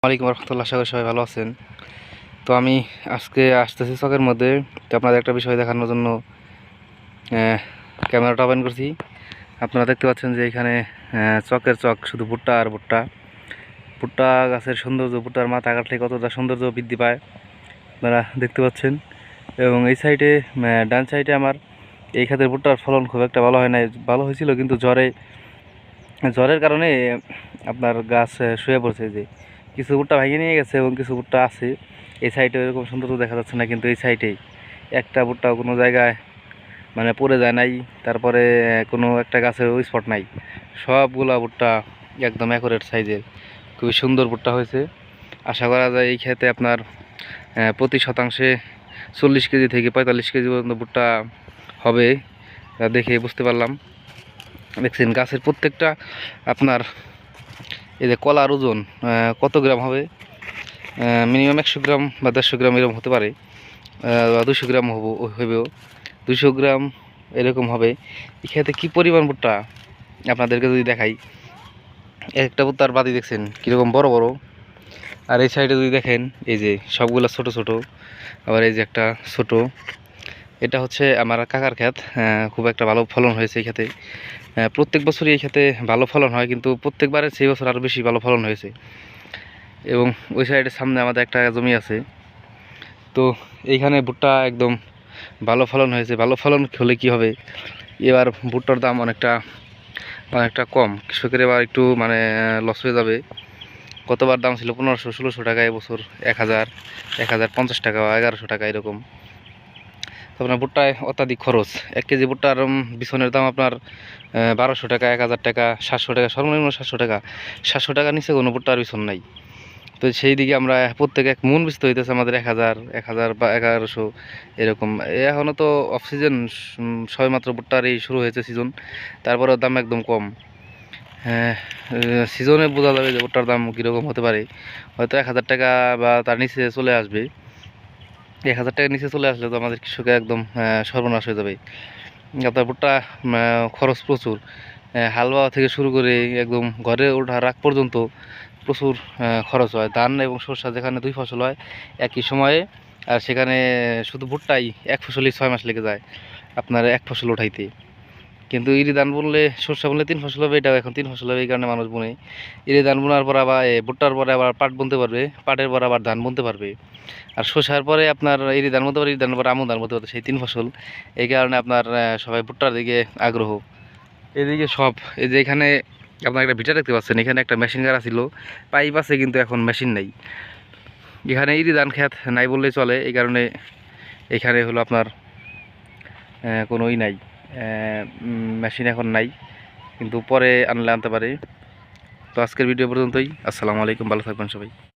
ওয়ালাইকুম রহমতুল্লাহ, আশা করি সবাই ভালো আছেন। তো আমি আজকে আসতেছি চকের মধ্যে। তো আপনাদের একটা বিষয় দেখানোর জন্য ক্যামেরাটা ওপেন করছি। আপনারা দেখতে পাচ্ছেন যে এখানে চকের চক, শুধু ভুট্টা আর ভুট্টা। ভুট্টা গাছের সৌন্দর্য, ভুট্টার মাথা কাটলে কতটা সৌন্দর্য বৃদ্ধি পায় আপনারা দেখতে পাচ্ছেন। এবং এই সাইডে, ডান সাইডে আমার এই খাতের ভুট্টার ফলন খুব একটা ভালো হয় নাই। ভালো হয়েছিল, কিন্তু জ্বরের কারণে আপনার গাছ শুয়ে পড়ছে। যে কিছু ভুট্টা ভেঙে নিয়ে গেছে এবং কিছু ভুট্টা আছে। এই সাইডে এরকম সৌন্দর্য দেখা যাচ্ছে না, কিন্তু এই সাইডেই একটা ভুট্টা কোনো জায়গায় মানে পড়ে যায় নাই। তারপরে কোনো একটা গাছের ওই স্পট নাই। সবগুলা ভুট্টা একদম অ্যাকুরেট সাইজের, খুবই সুন্দর ভুট্টা হয়েছে। আশা করা যায় এই ক্ষেতে আপনার প্রতি শতাংশে 40 কেজি থেকে 45 কেজি পর্যন্ত ভুট্টা হবে। দেখে বুঝতে পারলাম। দেখছেন গাছের প্রত্যেকটা আপনার এই যে কলার ওজন কত গ্রাম হবে, মিনিমাম 100 গ্রাম বা 150 গ্রাম এরকম হতে পারে, বা 200 গ্রাম হইবেও, 200 গ্রাম এরকম হবে। এক্ষেত্রে কী পরিমাণ ভুট্টা আপনাদেরকে যদি দেখাই, একটা ভুট্টার বাদি দেখছেন কীরকম বড় বড়। আর এই সাইডে যদি দেখেন, এই যে সবগুলো ছোট ছোট, আবার এই যে একটা ছোট, এটা হচ্ছে আমার কাকার ক্ষেত। খুব একটা ভালো ফলন হয়েছে এই ক্ষেতে। প্রত্যেক বছরই এই ক্ষেতে ভালো ফলন হয়, কিন্তু প্রত্যেকবারে সেই বছর আরও বেশি ভালো ফলন হয়েছে। এবং ওই সাইডের সামনে আমাদের একটা জমি আছে। তো এইখানে ভুট্টা একদম ভালো ফলন হয়েছে। ভালো ফলন হলে কি হবে, এবার ভুট্টার দাম অনেকটা অনেকটা কম। কৃষকের এবার একটু মানে লস হয়ে যাবে। গতবার দাম ছিল 1500-1600 টাকা, এবছর 1000, 1050 টাকা, 1100 টাকা এরকম। তো আপনার ভুট্টায় অত্যাধিক খরচ। 1 কেজি ভুট্টার বিছনের দাম আপনার 1200 টাকা, 1000 টাকা, 700 টাকা, সর্বনিম্ন 700 টাকা। 700 টাকার নিচে কোনো ভুট্টার বিছন নাই। তো সেই দিকে আমরা প্রত্যেকে এক মন বিছতে হইতেছে আমাদের 1000 বা 1100 এরকম। এখনও তো অফ সিজন, সবেমাত্র ভুট্টার এই শুরু হয়েছে সিজন, তারপরেও দাম একদম কম। হ্যাঁ, সিজনে বোঝা যাবে যে ভুট্টার দাম কীরকম হতে পারে। হয়তো 1000 টাকা বা তার নিচে চলে আসবে। 1000 টাকার নিচে চলে আসলে তো আমাদের কৃষকের একদম সর্বনাশ হয়ে যাবে। আপনার ভুট্টা খরচ প্রচুর। হাল বাওয়া থেকে শুরু করে একদম ঘরে ওঠার আগ পর্যন্ত প্রচুর খরচ হয়। ধান এবং সরষা যেখানে 2 ফসল হয় একই সময়ে, আর সেখানে শুধু ভুট্টাই এক ফসলই 6 মাস লেগে যায় আপনার এক ফসল উঠাইতে। কিন্তু ইরি ধান বুনলে, সরষা বুনলে 3 ফসল হবে, এটাও এখন 3 ফসল হবে। এই কারণে মানুষ বুনে। ইরি ধান বোনার পর আবার ভুট্টার পরে আবার পাট বুনতে পারবে, পাটের পর আবার ধান বুনতে পারবে। আর শসার পরে আপনার ইরি ধান বুনতে পারবে, ইরি ধানের পরে আমন ধান বুনতে পারবে, সেই 3 ফসল। এই কারণে আপনার সবাই ভুট্টার দিকে আগ্রহ। এদিকে সব, এই যে এখানে আপনার একটা ভিটা দেখতে পাচ্ছেন, এখানে একটা মেশিন গাড়া ছিল, পাইপ আছে কিন্তু এখন মেশিন নেই। এখানে ইরি ধান খেত নাই বললেই চলে। এই কারণে এখানে হলো আপনার কোনো নাই, মেশিন এখন নাই, কিন্তু পরে আনলে আনতে পারে। তো আজকের ভিডিও পর্যন্তই। আসসালামু আলাইকুম, ভালো থাকবেন সবাই।